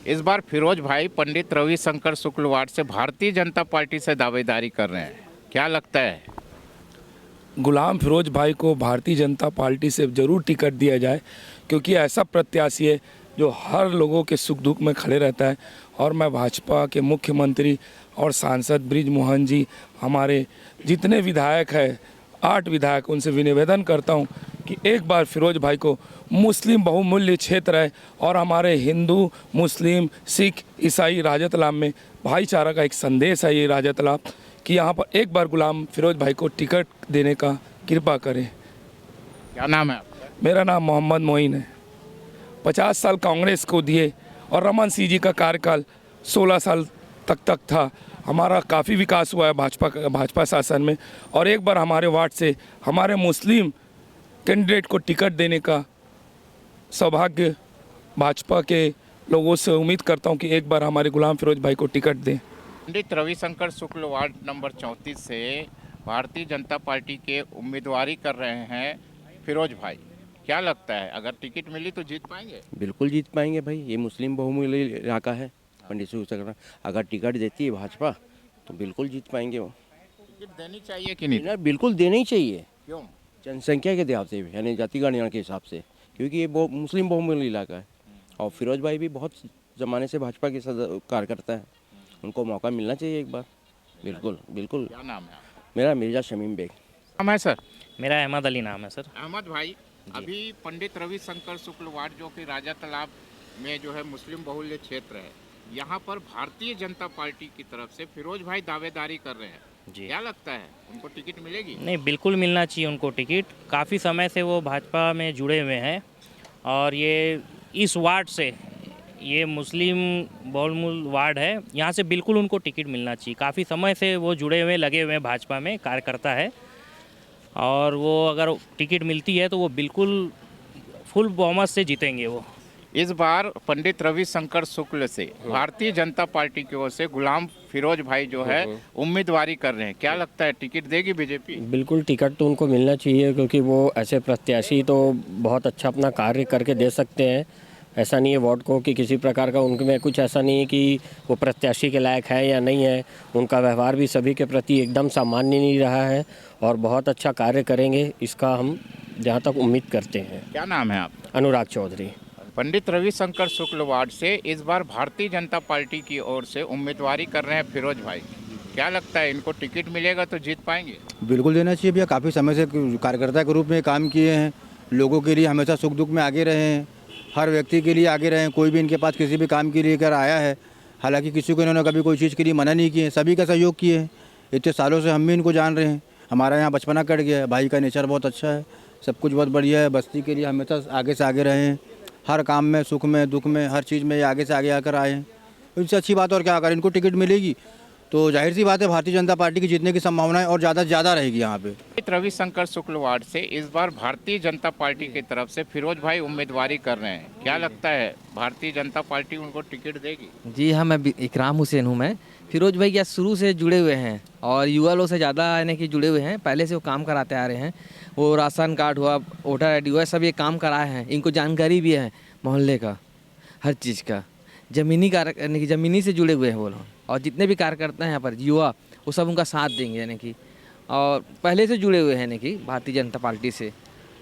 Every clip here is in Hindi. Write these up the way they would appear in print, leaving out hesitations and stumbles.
इस बार फिरोज भाई पंडित रविशंकर शुक्ल वार्ड से भारतीय जनता पार्टी से दावेदारी कर रहे हैं। क्या लगता है? गुलाम फिरोज भाई को भारतीय जनता पार्टी से ज़रूर टिकट दिया जाए, क्योंकि ऐसा प्रत्याशी है जो हर लोगों के सुख दुख में खड़े रहता है। और मैं भाजपा के मुख्यमंत्री और सांसद बृजमोहन जी, हमारे जितने विधायक हैं 8 विधायक, उनसे विनिवेदन करता हूं कि एक बार फिरोज भाई को मुस्लिम बहुमूल्य क्षेत्र है और हमारे हिंदू मुस्लिम सिख ईसाई राजतलाम में भाईचारा का एक संदेश है ये राजतलाम, कि यहाँ पर एक बार गुलाम फिरोज भाई को टिकट देने का कृपा करें। क्या नाम है आपका? मेरा नाम मोहम्मद मोइन है। 50 साल कांग्रेस को दिए और रमन सिंह जी का कार्यकाल 16 साल तक था। हमारा काफ़ी विकास हुआ है भाजपा शासन में, और एक बार हमारे वार्ड से हमारे मुस्लिम कैंडिडेट को टिकट देने का सौभाग्य भाजपा के लोगों से उम्मीद करता हूं कि एक बार हमारे गुलाम फिरोज भाई को टिकट दें। पंडित रविशंकर शुक्ल वार्ड नंबर 34 से भारतीय जनता पार्टी के उम्मीदवारी कर रहे हैं फिरोज भाई। क्या लगता है, अगर टिकट मिली तो जीत पाएंगे? बिल्कुल जीत पाएंगे भाई, ये मुस्लिम बहुमूल्य इलाका है। पंडित रविशंकर अगर टिकट देती है भाजपा तो बिल्कुल जीत पाएंगे वो। टिकट देनी चाहिए कि नहीं? बिल्कुल देना ही चाहिए। क्यों? जनसंख्या के हिसाब से, यानी जाति गणना के हिसाब से, क्योंकि ये मुस्लिम बहुमूल्य इलाका है। और फिरोज भाई भी बहुत ज़माने से भाजपा के कार्यकर्ता है, उनको मौका मिलना चाहिए एक बार। बिल्कुल बिल्कुल। क्या नाम है आपका? मेरा मिर्जा शमीम बेग नाम है सर? मेरा अहमद अली नाम है सर। अहमद भाई, अभी पंडित रविशंकर शुक्ल वार्ड जो कि राजा तालाब में जो है मुस्लिम बहुल्य क्षेत्र है, यहाँ पर भारतीय जनता पार्टी की तरफ से फिरोज भाई दावेदारी कर रहे हैं जी। क्या लगता है, उनको टिकट मिलेगी? नहीं, बिल्कुल मिलना चाहिए उनको टिकट। काफ़ी समय से वो भाजपा में जुड़े हुए हैं और ये इस वार्ड से, ये मुस्लिम बहुमूल वार्ड है, यहाँ से बिल्कुल उनको टिकट मिलना चाहिए। काफ़ी समय से वो जुड़े हुए लगे हुए हैं, भाजपा में कार्यकर्ता है, और वो अगर टिकट मिलती है तो वो बिल्कुल फुल बहुमत से जीतेंगे वो। इस बार पंडित रविशंकर शुक्ल से भारतीय जनता पार्टी की ओर से गुलाम फिरोज भाई जो है उम्मीदवारी कर रहे हैं। क्या लगता है, टिकट देगी बीजेपी? बिल्कुल टिकट तो उनको मिलना चाहिए, क्योंकि वो ऐसे प्रत्याशी तो बहुत अच्छा अपना कार्य करके दे सकते हैं। ऐसा नहीं है वार्ड को कि किसी प्रकार का उनमें कुछ ऐसा नहीं है कि वो प्रत्याशी के लायक है या नहीं है। उनका व्यवहार भी सभी के प्रति एकदम सामान्य नहीं रहा है और बहुत अच्छा कार्य करेंगे, इसका हम जहाँ तक उम्मीद करते हैं। क्या नाम है आपका? अनुराग चौधरी। पंडित रविशंकर शुक्ल वार्ड से इस बार भारतीय जनता पार्टी की ओर से उम्मीदवारी कर रहे हैं फिरोज भाई। क्या लगता है, इनको टिकट मिलेगा तो जीत पाएंगे? बिल्कुल देना चाहिए भैया, काफ़ी समय से कार्यकर्ता के रूप में काम किए हैं, लोगों के लिए हमेशा सुख दुख में आगे रहे हैं, हर व्यक्ति के लिए आगे रहे हैं। कोई भी इनके पास किसी भी काम के लिए कर आया है, हालांकि किसी को इन्होंने कभी कोई चीज़ के लिए मना नहीं किए, सभी का सहयोग किए हैं। इतने सालों से हम भी इनको जान रहे हैं, हमारा यहाँ बचपना कट गया है। भाई का नेचर बहुत अच्छा है, सब कुछ बहुत बढ़िया है, बस्ती के लिए हमेशा आगे से आगे रहे हैं, हर काम में, सुख में, दुख में, हर चीज़ में ये आगे से आगे आकर आए हैं। इससे अच्छी बात और क्या, अगर इनको टिकट मिलेगी तो जाहिर सी बात है भारतीय जनता पार्टी की जीतने की संभावनाएं और ज़्यादा से ज़्यादा रहेगी यहाँ पे। रविशंकर शुक्ल वार्ड से इस बार भारतीय जनता पार्टी की तरफ से फिरोज भाई उम्मीदवारी कर रहे हैं। क्या लगता है, भारतीय जनता पार्टी उनको टिकट देगी? जी हाँ, मैं इकराम हुसैन हूँ। मैं फिरोज भाई क्या शुरू से जुड़े हुए हैं और युवा लोग से ज़्यादा यानी कि जुड़े हुए हैं। पहले से वो काम कराते आ रहे हैं, वो राशन कार्ड हुआ, वोटर ID हुआ, सब ये काम कराए हैं। इनको जानकारी भी है मोहल्ले का, हर चीज़ का। ज़मीनी कार्य यानी कि ज़मीनी से जुड़े हुए हैं वो लोग, और जितने भी कार्यकर्ता हैं यहाँ पर युवा, वो सब उनका साथ देंगे यानी कि, और पहले से जुड़े हुए हैं यानी कि भारतीय जनता पार्टी से।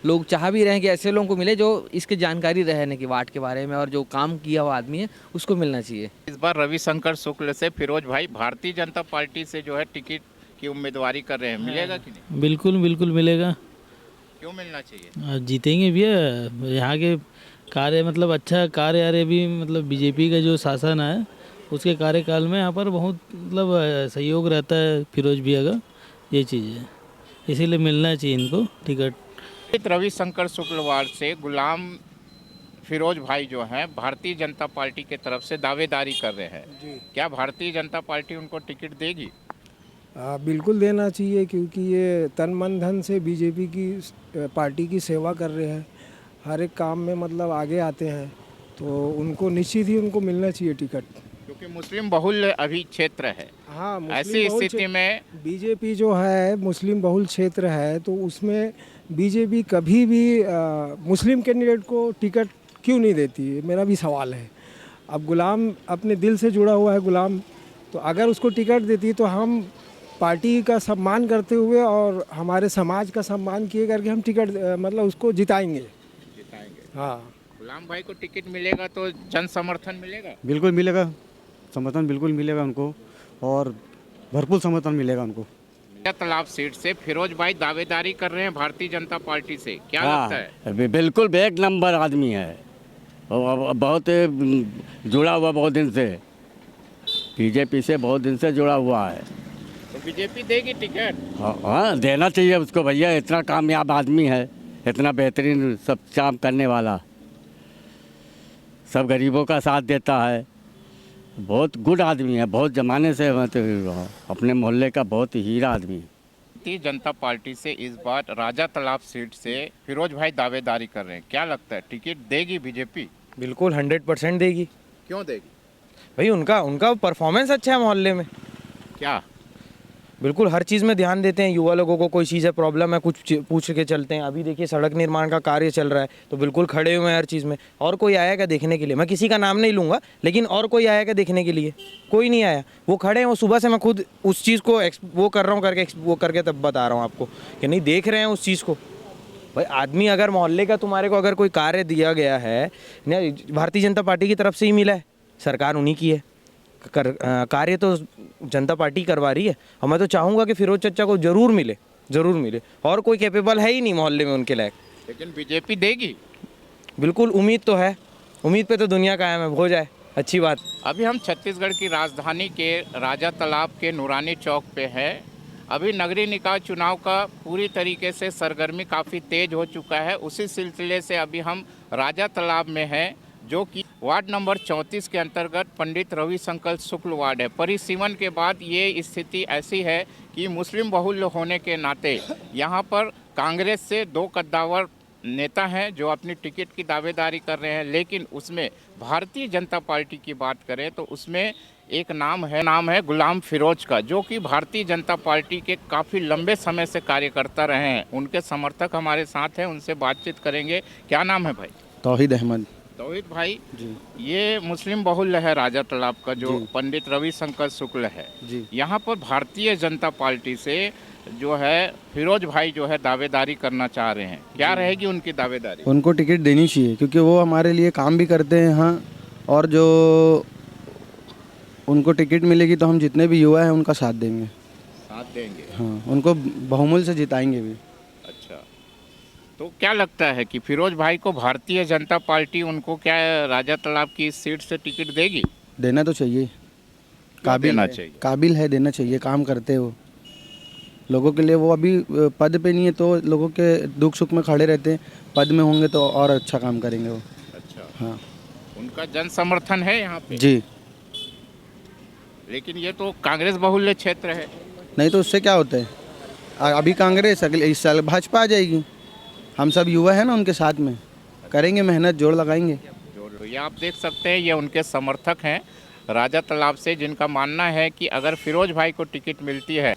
लोग चाह भी रहे हैं कि ऐसे लोगों को मिले जो इसकी जानकारी रहे यानी कि वार्ड के बारे में, और जो काम किया हुआ आदमी है उसको मिलना चाहिए। इस बार रविशंकर शुक्ल से फिरोज भाई भारतीय जनता पार्टी से जो है टिकट की उम्मीदवारी कर रहे हैं, मिलेगा कि नहीं? बिल्कुल बिल्कुल मिलेगा। क्यों मिलना चाहिए? जीतेंगे भैया, यहाँ के कार्य मतलब अच्छा कार्य आ रहे भी, मतलब बीजेपी का जो शासन है उसके कार्यकाल में यहाँ पर बहुत मतलब सहयोग रहता है फिरोज भैया का, ये चीज़ है, इसीलिए मिलना चाहिए इनको टिकट। रविशंकर शुक्ल वार्ड से गुलाम फिरोज भाई जो हैं भारतीय जनता पार्टी के तरफ से दावेदारी कर रहे हैं जी। क्या भारतीय जनता पार्टी उनको टिकट देगी? बिल्कुल देना चाहिए, क्योंकि ये तन मन धन से बीजेपी की पार्टी की सेवा कर रहे हैं, हर एक काम में मतलब आगे आते हैं, तो उनको निश्चित ही उनको मिलना चाहिए टिकट, क्योंकि मुस्लिम बहुल अभी क्षेत्र है। हाँ, ऐसी स्थिति में बीजेपी जो है मुस्लिम बहुल क्षेत्र है, तो उसमें बीजेपी कभी भी मुस्लिम कैंडिडेट को टिकट क्यों नहीं देती है, मेरा भी सवाल है। अब गुलाम अपने दिल से जुड़ा हुआ है गुलाम, तो अगर उसको टिकट देती तो हम पार्टी का सम्मान करते हुए और हमारे समाज का सम्मान किए करके हम टिकट मतलब उसको जिताएंगे। हाँ, गुलाम भाई को टिकट मिलेगा तो जन समर्थन मिलेगा। बिल्कुल मिलेगा, समर्थन बिल्कुल मिलेगा उनको और भरपूर समर्थन मिलेगा उनको। तालाब सीट से फिरोज भाई दावेदारी कर रहे हैं भारतीय जनता पार्टी से, क्या लगता है? बिल्कुल एक नंबर आदमी है और बहुत जुड़ा हुआ, बहुत दिन से बीजेपी से बहुत दिन से जुड़ा हुआ है। तो बीजेपी देगी टिकट? हाँ, देना चाहिए उसको भैया, इतना कामयाब आदमी है, इतना बेहतरीन सब काम करने वाला, सब गरीबों का साथ देता है, बहुत गुड आदमी है, बहुत ज़माने से मतलब अपने मोहल्ले का बहुत हीरा आदमी है। भारतीय जनता पार्टी से इस बार राजा तालाब सीट से फिरोज भाई दावेदारी कर रहे हैं, क्या लगता है टिकट देगी बीजेपी? बिल्कुल 100% देगी। क्यों देगी भाई? उनका परफॉर्मेंस अच्छा है मोहल्ले में। क्या? बिल्कुल हर चीज़ में ध्यान देते हैं, युवा लोगों को कोई चीज़ है प्रॉब्लम है कुछ पूछ के चलते हैं। अभी देखिए सड़क निर्माण का कार्य चल रहा है तो बिल्कुल खड़े हुए हैं हर चीज़ में। और कोई आएगा देखने के लिए, मैं किसी का नाम नहीं लूँगा, लेकिन और कोई आएगा देखने के लिए? कोई नहीं आया। वो खड़े हैं, वो सुबह से मैं खुद उस चीज़ को वो कर रहा हूँ वो करके तब बता रहा हूँ आपको कि नहीं देख रहे हैं उस चीज़ को। भाई आदमी अगर मोहल्ले का तुम्हारे को अगर कोई कार्य दिया गया है, भारतीय जनता पार्टी की तरफ से ही मिला है, सरकार उन्हीं की है, कार्य तो जनता पार्टी करवा रही है। और मैं तो चाहूँगा कि फिरोज चचा को ज़रूर मिले और कोई कैपेबल है ही नहीं मोहल्ले में उनके लायक। लेकिन बीजेपी देगी? बिल्कुल उम्मीद तो है, उम्मीद पे तो दुनिया कायम है, हो जाए अच्छी बात। अभी हम छत्तीसगढ़ की राजधानी के राजा तालाब के नूरानी चौक पे है। अभी नगरीय निकाय चुनाव का पूरी तरीके से सरगर्मी काफ़ी तेज हो चुका है। उसी सिलसिले से अभी हम राजा तालाब में हैं, जो कि वार्ड नंबर 34 के अंतर्गत पंडित रविशंकर शुक्ल वार्ड है। परिसीमन के बाद ये स्थिति ऐसी है कि मुस्लिम बहुल होने के नाते यहाँ पर कांग्रेस से 2 कद्दावर नेता हैं जो अपनी टिकट की दावेदारी कर रहे हैं, लेकिन उसमें भारतीय जनता पार्टी की बात करें तो उसमें एक नाम है गुलाम फिरोज का, जो कि भारतीय जनता पार्टी के काफ़ी लंबे समय से कार्यकर्ता रहे हैं। उनके समर्थक हमारे साथ हैं, उनसे बातचीत करेंगे। क्या नाम है भाई? तौहीद अहमद। तौहीद भाई जी, ये मुस्लिम बहुल है राजा तालाब का, जो पंडित रविशंकर शुक्ल है जी, यहाँ पर भारतीय जनता पार्टी से जो है फिरोज भाई जो है दावेदारी करना चाह रहे हैं, क्या रहेगी उनकी दावेदारी? उनको टिकट देनी चाहिए क्योंकि वो हमारे लिए काम भी करते हैं यहाँ, और जो उनको टिकट मिलेगी तो हम जितने भी युवा हैं उनका साथ देंगे। हाँ, उनको बहुमूल्य से जिताएंगे भी। अच्छा, तो क्या लगता है कि फिरोज भाई को भारतीय जनता पार्टी उनको क्या राजा तालाब की इस सीट से टिकट देगी? देना तो चाहिए, काबिल है, देना चाहिए, काम करते हैं वो लोगों के लिए। वो अभी पद पे नहीं है तो लोगों के दुख सुख में खड़े रहते हैं, पद में होंगे तो और अच्छा काम करेंगे वो। अच्छा, हाँ, उनका जन समर्थन है यहाँ पे? जी। लेकिन ये तो कांग्रेस बहुल्य क्षेत्र है। नहीं तो उससे क्या होता है, अभी कांग्रेस, अगले इस साल भाजपा आ जाएगी। हम सब युवा हैं ना, उनके साथ में करेंगे मेहनत, जोड़ लगाएंगे। ये आप देख सकते हैं, ये उनके समर्थक हैं राजा तालाब से, जिनका मानना है कि अगर फिरोज भाई को टिकट मिलती है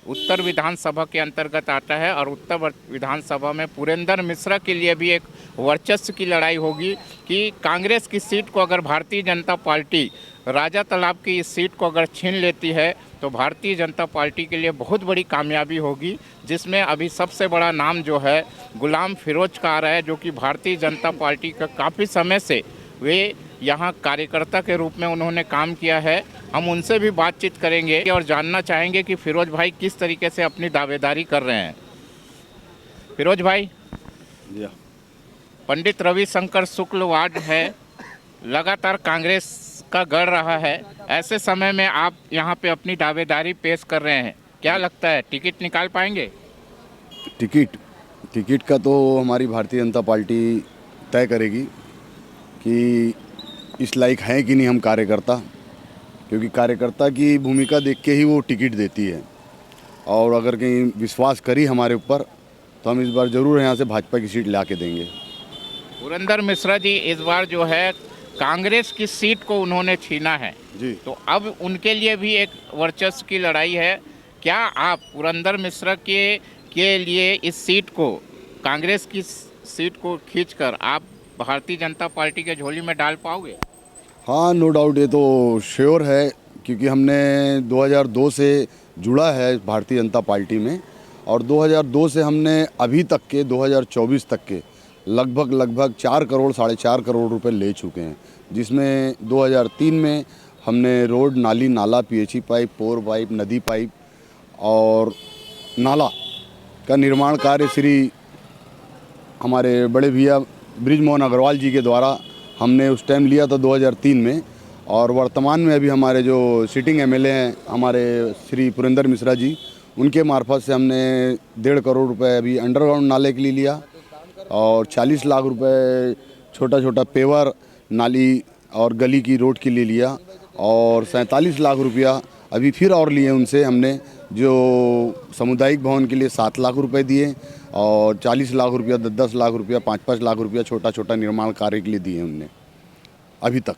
उत्तर विधानसभा के अंतर्गत आता है, और उत्तर विधानसभा में पुरेंद्र मिश्रा के लिए भी एक वर्चस्व की लड़ाई होगी कि कांग्रेस की सीट को अगर भारतीय जनता पार्टी राजा तालाब की इस सीट को अगर छीन लेती है तो भारतीय जनता पार्टी के लिए बहुत बड़ी कामयाबी होगी, जिसमें अभी सबसे बड़ा नाम जो है गुलाम फिरोज का आ रहा है, जो कि भारतीय जनता पार्टी का काफ़ी समय से वे यहाँ कार्यकर्ता के रूप में उन्होंने काम किया है। हम उनसे भी बातचीत करेंगे और जानना चाहेंगे कि फिरोज भाई किस तरीके से अपनी दावेदारी कर रहे हैं। फिरोज भाई, पंडित रविशंकर शुक्ल वार्ड है, लगातार कांग्रेस का गढ़ रहा है, ऐसे समय में आप यहाँ पे अपनी दावेदारी पेश कर रहे हैं, क्या लगता है टिकट निकाल पाएंगे? टिकट का तो हमारी भारतीय जनता पार्टी तय करेगी कि इस लायक हैं कि नहीं हम कार्यकर्ता, क्योंकि कार्यकर्ता की भूमिका देख के ही वो टिकट देती है। और अगर कहीं विश्वास करी हमारे ऊपर तो हम इस बार ज़रूर यहाँ से भाजपा की सीट ला के देंगे। पुरंदर मिश्रा जी इस बार जो है कांग्रेस की सीट को उन्होंने छीना है जी, तो अब उनके लिए भी एक वर्चस्व की लड़ाई है। क्या आप पुरंदर मिश्रा के लिए इस सीट को, कांग्रेस की सीट को खींचकर आप भारतीय जनता पार्टी के झोली में डाल पाओगे? हाँ, नो डाउट, ये तो श्योर है, क्योंकि हमने 2002 से जुड़ा है भारतीय जनता पार्टी में, और 2002 से हमने अभी तक के 2024 तक के लगभग 4 करोड़ 4.5 करोड़ रुपए ले चुके हैं, जिसमें 2003 में हमने रोड, नाली, नाला, पीएचई पाइप, पोर पाइप, नदी पाइप और नाला का निर्माण कार्य श्री हमारे बड़े भैया बृजमोहन अग्रवाल जी के द्वारा हमने उस टाइम लिया था 2003 में। और वर्तमान में अभी हमारे जो सिटिंग एमएलए हैं हमारे श्री पुरेंद्र मिश्रा जी, उनके मार्फत से हमने 1.5 करोड़ रुपए अभी अंडरग्राउंड नाले के लिए लिया, और 40 लाख रुपए छोटा छोटा पेवर, नाली और गली की रोड के लिए लिया, और 47 लाख रुपया अभी फिर और लिए उनसे हमने, जो सामुदायिक भवन के लिए 7 लाख रुपए दिए, और 40 लाख रुपया, 10 लाख रुपया, 5 लाख रुपया छोटा छोटा निर्माण कार्य के लिए दिए हमने अभी तक।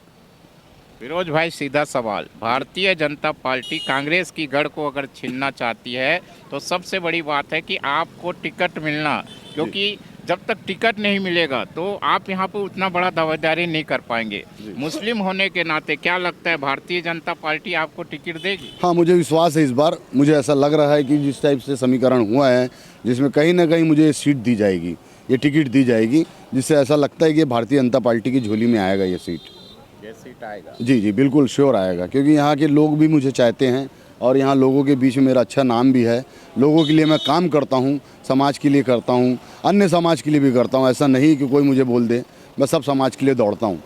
फिरोज भाई, सीधा सवाल, भारतीय जनता पार्टी कांग्रेस की गढ़ को अगर छीनना चाहती है तो सबसे बड़ी बात है कि आपको टिकट मिलना, क्योंकि जब तक टिकट नहीं मिलेगा तो आप यहाँ पर उतना बड़ा दावेदारी नहीं कर पाएंगे। मुस्लिम होने के नाते क्या लगता है, भारतीय जनता पार्टी आपको टिकट देगी? हाँ, मुझे विश्वास है इस बार। मुझे ऐसा लग रहा है कि जिस टाइप से समीकरण हुआ है, जिसमें कहीं ना कहीं मुझे सीट दी जाएगी, ये टिकट दी जाएगी, जिससे ऐसा लगता है कि भारतीय जनता पार्टी की झोली में आएगा ये सीट आएगा। जी, बिल्कुल श्योर आएगा, क्योंकि यहाँ के लोग भी मुझे चाहते हैं, और यहाँ लोगों के बीच में मेरा अच्छा नाम भी है। लोगों के लिए मैं काम करता हूँ, समाज के लिए करता हूँ, अन्य समाज के लिए भी करता हूँ। ऐसा नहीं कि कोई मुझे बोल दे, मैं सब समाज के लिए दौड़ता हूँ,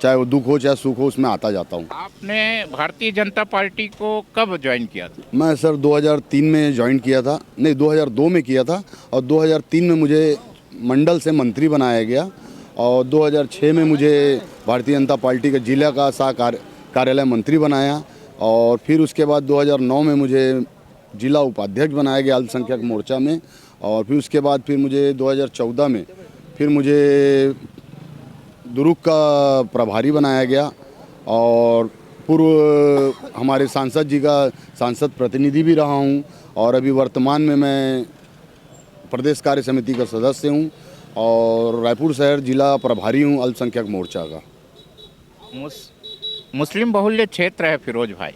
चाहे वो दुख हो चाहे सुख हो, उसमें आता जाता हूँ। आपने भारतीय जनता पार्टी को कब ज्वाइन किया था? मैं सर 2003 में ज्वाइन किया था, नहीं 2002 में किया था, और 2003 में मुझे मंडल से मंत्री बनाया गया, और 2006 में मुझे भारतीय जनता पार्टी के जिला का कार्यालय मंत्री बनाया, और फिर उसके बाद 2009 में मुझे जिला उपाध्यक्ष बनाया गया अल्पसंख्यक मोर्चा में, और फिर उसके बाद फिर मुझे 2014 में फिर मुझे दुर्ग का प्रभारी बनाया गया, और पूर्व हमारे सांसद जी का सांसद प्रतिनिधि भी रहा हूं, और अभी वर्तमान में मैं प्रदेश कार्य समिति का सदस्य हूं, और रायपुर शहर जिला प्रभारी हूं अल्पसंख्यक मोर्चा का। मुस्लिम बहुल्य क्षेत्र है फिरोज भाई,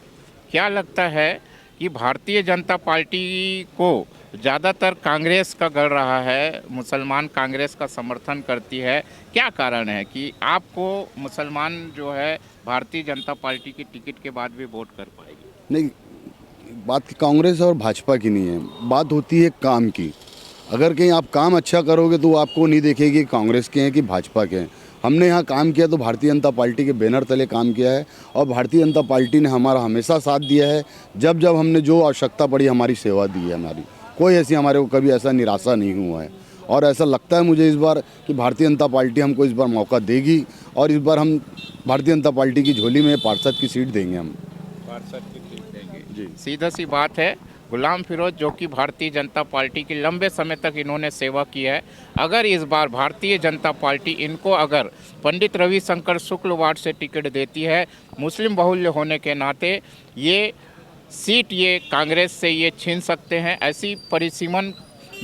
क्या लगता है कि भारतीय जनता पार्टी को ज़्यादातर कांग्रेस का गढ़ रहा है, मुसलमान कांग्रेस का समर्थन करती है, क्या कारण है कि आपको मुसलमान जो है भारतीय जनता पार्टी की टिकट के बाद भी वोट कर पाएगी? नहीं, बात कांग्रेस और भाजपा की नहीं है, बात होती है काम की। अगर कहीं आप काम अच्छा करोगे तो आपको नहीं देखेगी कांग्रेस के हैं कि भाजपा के हैं। हमने यहाँ काम किया तो भारतीय जनता पार्टी के बैनर तले काम किया है, और भारतीय जनता पार्टी ने हमारा हमेशा साथ दिया है। जब जब हमने जो आवश्यकता पड़ी हमारी सेवा दी है हमारी, कोई ऐसी हमारे को कभी ऐसा निराशा नहीं हुआ है। और ऐसा लगता है मुझे इस बार कि भारतीय जनता पार्टी हमको इस बार मौका देगी, और इस बार हम भारतीय जनता पार्टी की झोली में पार्षद की सीट देंगे। हम पार्षद की सीट देंगे जी, सीधा सी बात है। गुलाम फिरोज, जो कि भारतीय जनता पार्टी की लंबे समय तक इन्होंने सेवा की है, अगर इस बार भारतीय जनता पार्टी इनको अगर पंडित रविशंकर शुक्ल वार्ड से टिकट देती है, मुस्लिम बहुल्य होने के नाते ये सीट ये कांग्रेस से ये छीन सकते हैं, ऐसी परिसीमन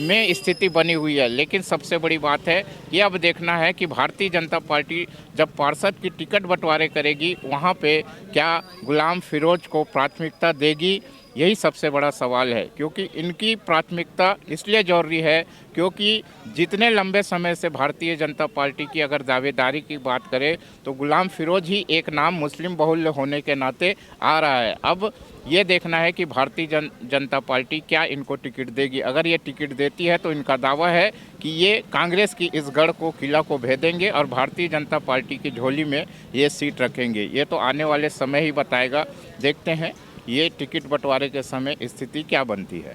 में स्थिति बनी हुई है। लेकिन सबसे बड़ी बात है ये अब देखना है कि भारतीय जनता पार्टी जब पार्षद की टिकट बंटवारे करेगी, वहाँ पे क्या गुलाम फिरोज को प्राथमिकता देगी, यही सबसे बड़ा सवाल है। क्योंकि इनकी प्राथमिकता इसलिए जरूरी है क्योंकि जितने लंबे समय से भारतीय जनता पार्टी की अगर दावेदारी की बात करें तो गुलाम फिरोज ही एक नाम मुस्लिम बहुल्य होने के नाते आ रहा है। अब ये देखना है कि भारतीय जनता पार्टी क्या इनको टिकट देगी। अगर ये टिकट देती है तो इनका दावा है कि ये कांग्रेस की इस गढ़ को, किला को भेदेंगे और भारतीय जनता पार्टी की झोली में ये सीट रखेंगे। ये तो आने वाले समय ही बताएगा। देखते हैं ये टिकट बंटवारे के समय स्थिति क्या बनती है।